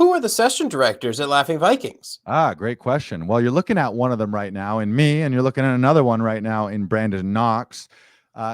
Who are the session directors at Laughing Vikings? Great question. Well, you're looking at one of them right now in me, and you're looking at another one right now in Brandon Knox.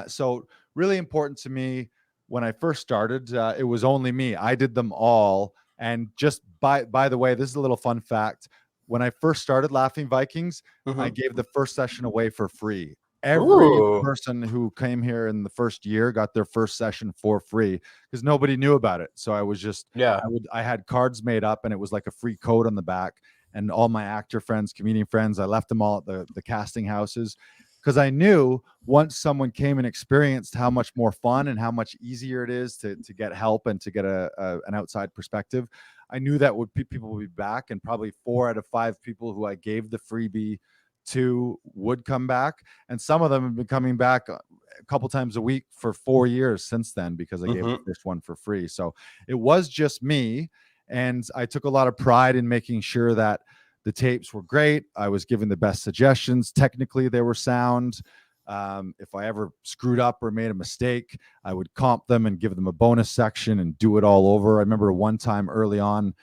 So really important to me when I first started, it was only me. I did them all. And just by the way, this is a little fun fact. When I first started Laughing Vikings, I gave the first session away for free. Every Ooh. person who came here in the first year got their first session for free because nobody knew about it. So I was just, Yeah. I had cards made up and it was like a free code on the back. And all my actor friends, comedian friends, I left them all at the casting houses because I knew once someone came and experienced how much more fun and how much easier it is to get help and to get an outside perspective, I knew that people would be back, and probably 4 out of 5 people who I gave the freebie to would come back, and some of them have been coming back a couple times a week for 4 years since then because I gave the first one for free. So it was just me, and I took a lot of pride in making sure that the tapes were great. I was giving the best suggestions. Technically, they were sound. If I ever screwed up or made a mistake, I would comp them and give them a bonus section and do it all over. I remember one time early on,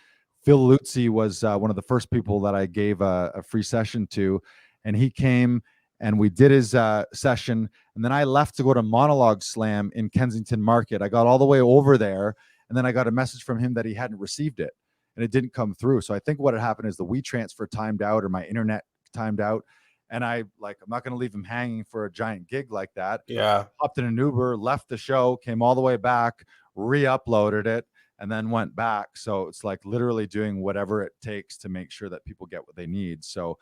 Phil Luzzi was one of the first people that I gave a free session to, and he came and we did his session, and then I left to go to Monologue Slam in Kensington Market. I got all the way over there, and then I got a message from him that he hadn't received it, and it didn't come through. So I think what had happened is the WeTransfer timed out or my internet timed out, and I'm not going to leave him hanging for a giant gig like that. Yeah. Hopped in an Uber, left the show, came all the way back, re-uploaded it, and then went back. So it's like literally doing whatever it takes to make sure that people get what they need. So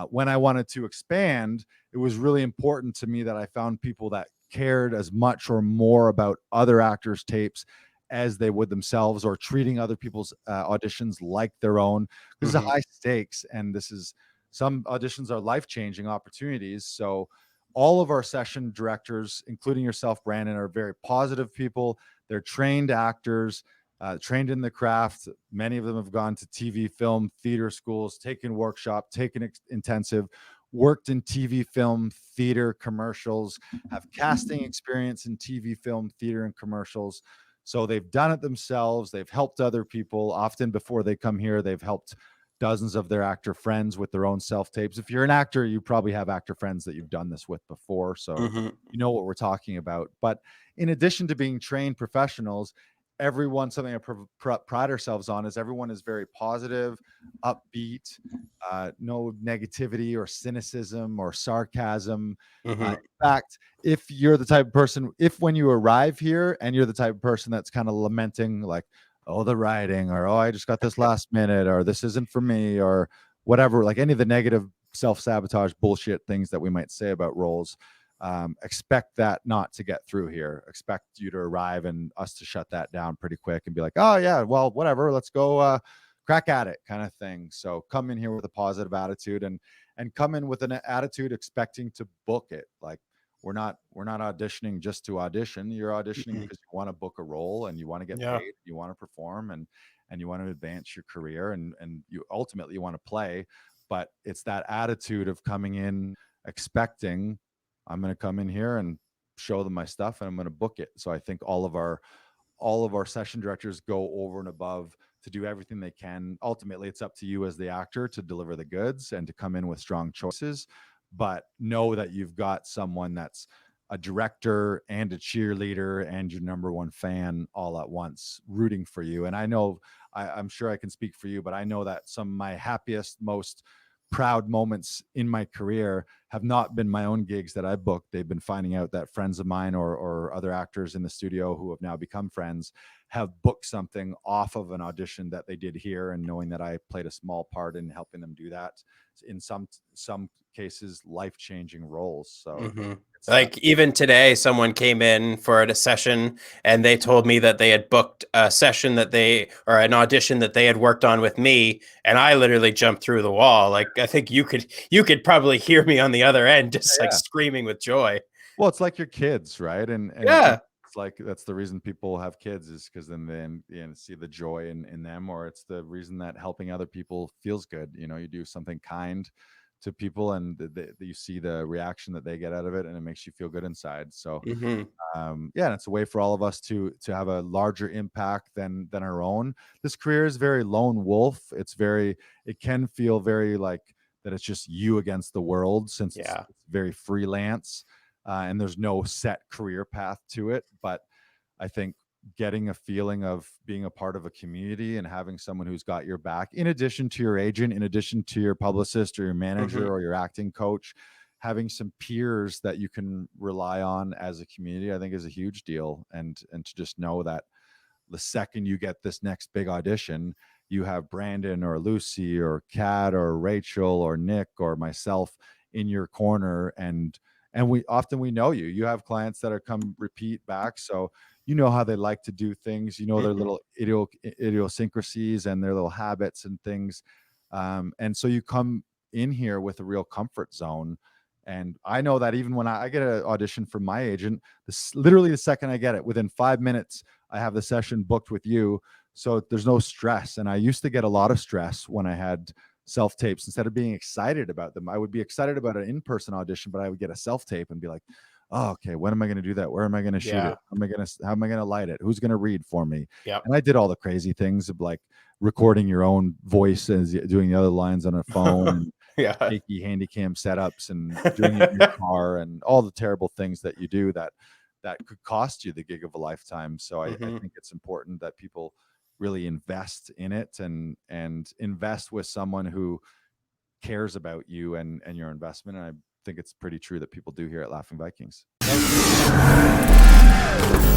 when I wanted to expand, it was really important to me that I found people that cared as much or more about other actors' tapes as they would themselves, or treating other people's auditions like their own. This is a high stakes, and some auditions are life-changing opportunities. So all of our session directors, including yourself, Brandon, are very positive people. They're trained actors, trained in the craft. Many of them have gone to TV, film, theater schools, taken workshop, taken intensive, worked in TV, film, theater, commercials, have casting experience in TV, film, theater, and commercials. So they've done it themselves. They've helped other people. Often before they come here, they've helped dozens of their actor friends with their own self tapes. If you're an actor, you probably have actor friends that you've done this with before. So you know what we're talking about. But in addition to being trained professionals, everyone, something I pride ourselves on is everyone is very positive, upbeat, no negativity or cynicism or sarcasm. In fact, if you're the type of person, if when you arrive here and you're the type of person that's kind of lamenting, like, oh, the writing, or oh, I just got this last minute, or this isn't for me, or whatever, like any of the negative self-sabotage bullshit things that we might say about roles, expect that not to get through here. Expect you to arrive and us to shut that down pretty quick and be like, oh yeah, well, whatever, let's go crack at it, kind of thing. So come in here with a positive attitude, and come in with an attitude expecting to book it. Like, we're not auditioning just to audition. You're auditioning because you want to book a role and you want to get paid, you want to perform, and you want to advance your career, and you ultimately want to play. But it's that attitude of coming in expecting, I'm going to come in here and show them my stuff and I'm going to book it. So I think all of our session directors go over and above to do everything they can. Ultimately, it's up to you as the actor to deliver the goods and to come in with strong choices, but know that you've got someone that's a director and a cheerleader and your number one fan all at once, rooting for you. And I know, I'm sure I can speak for you, but I know that some of my happiest, most proud moments in my career have not been my own gigs that I booked. They've been finding out that friends of mine or other actors in the studio who have now become friends have booked something off of an audition that they did here, and knowing that I played a small part in helping them do that, in some cases life-changing roles. So like even today, someone came in for a session and they told me that they had booked a session or an audition that they had worked on with me, and I literally jumped through the wall. Like, I think you could probably hear me on the other end, just like screaming with joy. Well, it's like your kids, right? And yeah, it's like, that's the reason people have kids, is because then they see the joy in them, or it's the reason that helping other people feels good. You know, you do something kind to people, and you see the reaction that they get out of it, and it makes you feel good inside. So Mm-hmm. yeah, and it's a way for all of us to have a larger impact than our own. This career is very lone wolf. It can feel very like that it's just you against the world, since Yeah. it's very freelance, and there's no set career path to it. But I think getting a feeling of being a part of a community and having someone who's got your back, in addition to your agent, in addition to your publicist or your manager Mm-hmm. or your acting coach, having some peers that you can rely on as a community, I think is a huge deal. And to just know that the second you get this next big audition, you have Brandon or Lucy or Kat or Rachel or Nick or myself in your corner. And we know you have clients that are come repeat back, so you know how they like to do things, you know their Mm-hmm. little idiosyncrasies and their little habits and things, and so you come in here with a real comfort zone. And I know that even when I get an audition from my agent, literally the second I get it, within 5 minutes I have the session booked with you. So there's no stress. And I used to get a lot of stress when I had self tapes. Instead of being excited about them, I would be excited about an in-person audition, but I would get a self tape and be like, oh, okay, when am I going to do that? Where am I going to shoot Yeah. it? How am I going to light it? Who's going to read for me? Yep. And I did all the crazy things of like recording your own voice and doing the other lines on a phone, and Yeah. shaky handy cam setups, and doing it in your car, and all the terrible things that you do that could cost you the gig of a lifetime. So I Mm-hmm. think it's important that people really invest in it, and invest with someone who cares about you and your investment. And I think it's pretty true that people do here at Laughing Vikings. Thank you.